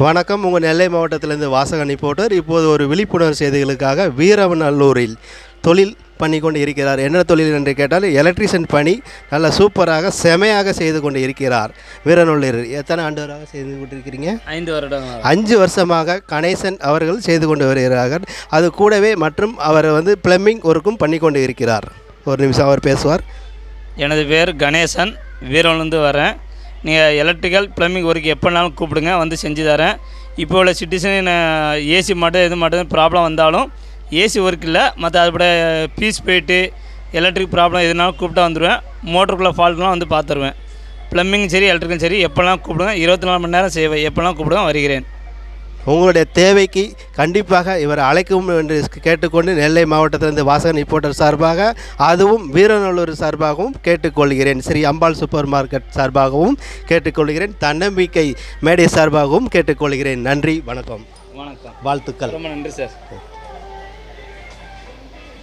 வணக்கம். உங்கள் நெல்லை மாவட்டத்திலிருந்து வாசகன் ரிப்போர்ட்டர். இப்போது ஒரு விழிப்புணர்வு செய்திகளுக்காக வீரவநல்லூரில் தொழில் பண்ணி கொண்டு இருக்கிறார். என்ன தொழில் என்று கேட்டால் எலக்ட்ரிஷியன் பணி நல்ல சூப்பராக செமையாக செய்து கொண்டு இருக்கிறார். வீரநல்லூர் எத்தனை ஆண்டுகளாக செய்து கொண்டிருக்கிறீங்க? 5 வருடம். 5 வருஷமாக கணேசன் அவர்கள் செய்து கொண்டு வருகிறார்கள். அது கூடவே மற்றும் அவர் பிளம்பிங் ஒர்க்கும் பண்ணி கொண்டு இருக்கிறார். ஒரு நிமிஷம் அவர் பேசுவார். எனது பேர் கணேசன், வீரவநல்லூர்லேருந்து வரேன். நீங்கள் எலக்ட்ரிக்கல் ப்ளம்பிங் ஒர்க் எப்போனாலும் கூப்பிடுங்க, வந்து செஞ்சு தரேன். இப்போ உள்ள சிட்டிசன் ஏசி மட்டும் ப்ராப்ளம் வந்தாலும் ஏசி ஒர்க் இல்லை, மற்ற அதுபோட பீஸ் போயிட்டு எலக்ட்ரிக் ப்ராப்ளம் எதுனாலும் கூப்பிட்டா வந்துடுவேன். மோட்டருக்குள்ளே ஃபால்ட்லாம் வந்து பார்த்துருவேன். ப்ளம்பிங் சரி எலக்ட்ரிக்கல் சரி எப்போல்லாம் கூப்பிடுங்க, 24 மணி நேரம் செய்வேன். எப்போல்லாம் கூப்பிடுவேன் வருகிறேன். உங்களுடைய தேவைக்கு கண்டிப்பாக இவர் அழைக்கும் என்று கேட்டுக்கொண்டு நெல்லை மாவட்டத்திலிருந்து வாசகன் ரிப்போர்ட்டர் சார்பாக, அதுவும் வீரநல்லூர் சார்பாகவும் கேட்டுக்கொள்கிறேன். ஸ்ரீ அம்பாள் சூப்பர் மார்க்கெட் சார்பாகவும் கேட்டுக்கொள்கிறேன். தன்னம்பிக்கை மேடை சார்பாகவும் கேட்டுக்கொள்கிறேன். நன்றி, வணக்கம். வணக்கம், வாழ்த்துக்கள். ரொம்ப நன்றி சார்.